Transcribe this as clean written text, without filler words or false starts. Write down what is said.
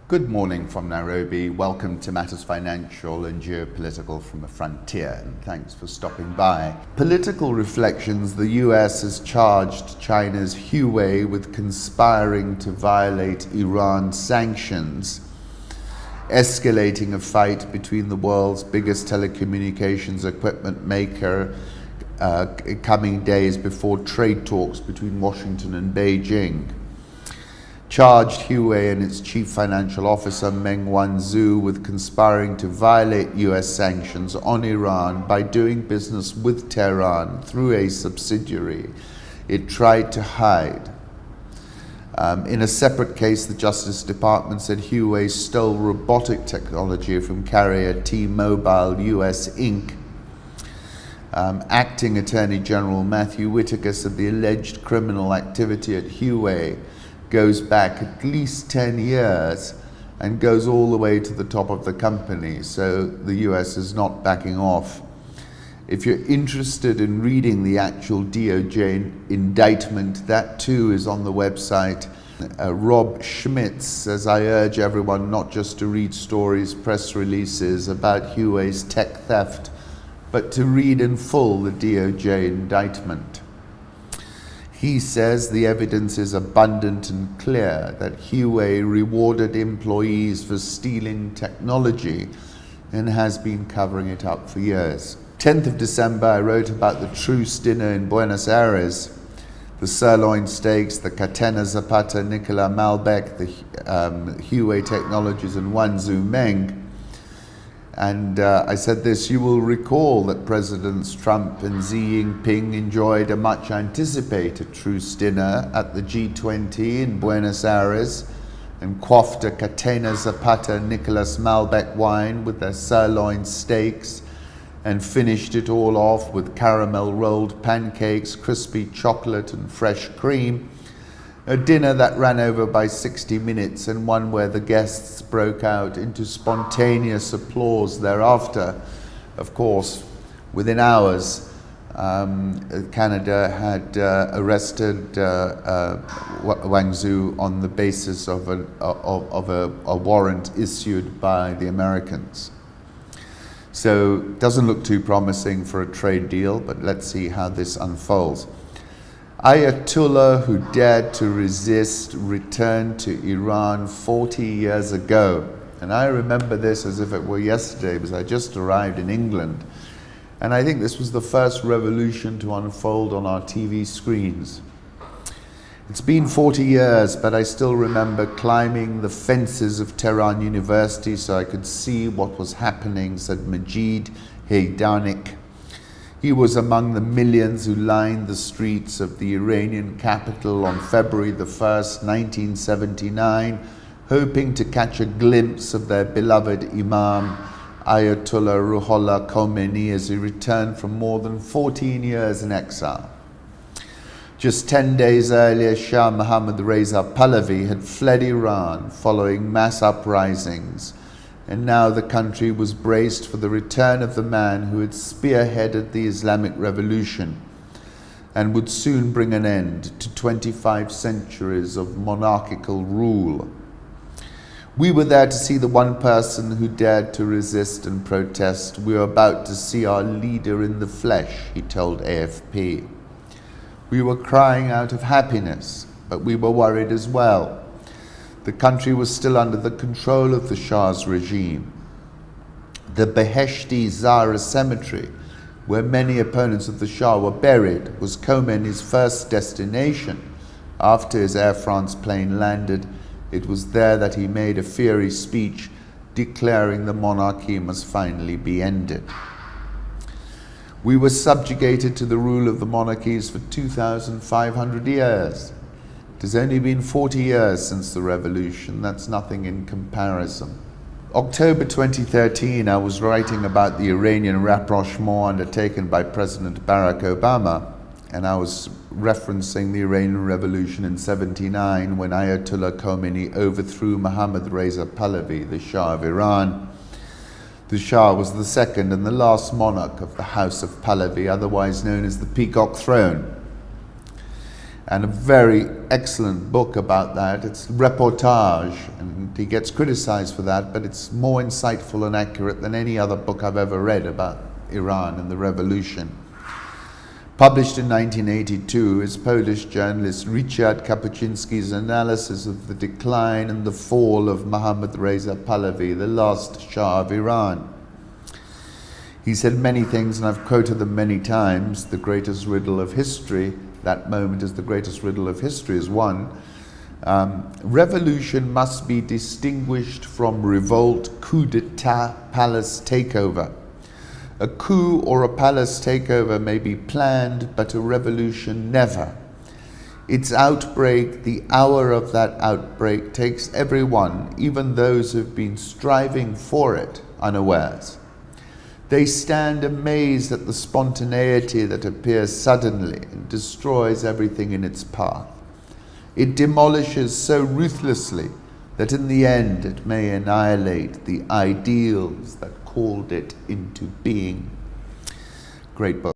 Good morning from Nairobi. Welcome to Matters Financial and Geopolitical from the Frontier, and thanks for stopping by. Political reflections: the US has charged China's Huawei with conspiring to violate Iran sanctions, escalating a fight between the world's biggest telecommunications equipment maker coming days before trade talks between Washington and Beijing. Charged Huawei and its chief financial officer Meng Wanzhou with conspiring to violate US sanctions on Iran by doing business with Tehran through a subsidiary it tried to hide. In a separate case, the Justice Department said Huawei stole robotic technology from carrier T-Mobile US Inc. Acting Attorney General Matthew Whitaker said the alleged criminal activity at Huawei goes back at least 10 years and goes all the way to the top of the company, so the US is not backing off. If you're interested in reading the actual DOJ indictment, that too is on the website. Rob Schmitz says, I urge everyone not just to read stories, press releases about Huawei's tech theft, but to read in full the DOJ indictment. He says the evidence is abundant and clear that Huawei rewarded employees for stealing technology and has been covering it up for years. 10th of December, I wrote about the truce dinner in Buenos Aires, the sirloin steaks, the Catena Zapata, Nicola Malbec, the Huawei Technologies and Wanzhou Meng. And I said this: you will recall that Presidents Trump and Xi Jinping enjoyed a much anticipated truce dinner at the G20 in Buenos Aires and quaffed a Catena Zapata Nicolas Malbec wine with their sirloin steaks and finished it all off with caramel rolled pancakes, crispy chocolate and fresh cream. A dinner that ran over by 60 minutes and one where the guests broke out into spontaneous applause thereafter. Of course, within hours, Canada had arrested Wanzhou on the basis of a warrant issued by the Americans. So it doesn't look too promising for a trade deal, but let's see how this unfolds. Ayatollah, who dared to resist, returned to Iran 40 years ago. And I remember this as if it were yesterday, because I just arrived in England. And I think this was the first revolution to unfold on our TV screens. It's been 40 years, but I still remember climbing the fences of Tehran University so I could see what was happening, said Majid Heidanik. He was among the millions who lined the streets of the Iranian capital on February the 1st, 1979, hoping to catch a glimpse of their beloved Imam, Ayatollah Ruhollah Khomeini, as he returned from more than 14 years in exile. Just 10 days earlier, Shah Mohammad Reza Pahlavi had fled Iran following mass uprisings, and now the country was braced for the return of the man who had spearheaded the Islamic Revolution and would soon bring an end to 25 centuries of monarchical rule. We were there to see the one person who dared to resist and protest. We were about to see our leader in the flesh, he told AFP. We were crying out of happiness, but we were worried as well. The country was still under the control of the Shah's regime. The Beheshti Zahra cemetery, where many opponents of the Shah were buried, was Khomeini's first destination. After his Air France plane landed, it was there that he made a fiery speech declaring the monarchy must finally be ended. We were subjugated to the rule of the monarchies for 2,500 years. It has only been 40 years since the revolution. That's nothing in comparison. October 2013, I was writing about the Iranian rapprochement undertaken by President Barack Obama, and I was referencing the Iranian Revolution in '79 when Ayatollah Khomeini overthrew Mohammad Reza Pahlavi, the Shah of Iran. The Shah was the second and the last monarch of the House of Pahlavi, otherwise known as the Peacock Throne. and a very excellent book about that. It's reportage, and he gets criticized for that, but it's more insightful and accurate than any other book I've ever read about Iran and the revolution. Published in 1982 is Polish journalist Richard Kapuczynski's analysis of the decline and the fall of Mohammad Reza Pahlavi, the last Shah of Iran. He said many things, and I've quoted them many times. The greatest riddle of history, that moment is the greatest riddle of history, is one. Revolution must be distinguished from revolt, coup d'etat, palace takeover. A coup or a palace takeover may be planned, but a revolution never. Its outbreak, the hour of that outbreak, takes everyone, even those who've been striving for it, unawares. They stand amazed at the spontaneity that appears suddenly and destroys everything in its path. It demolishes so ruthlessly that in the end it may annihilate the ideals that called it into being. Great book.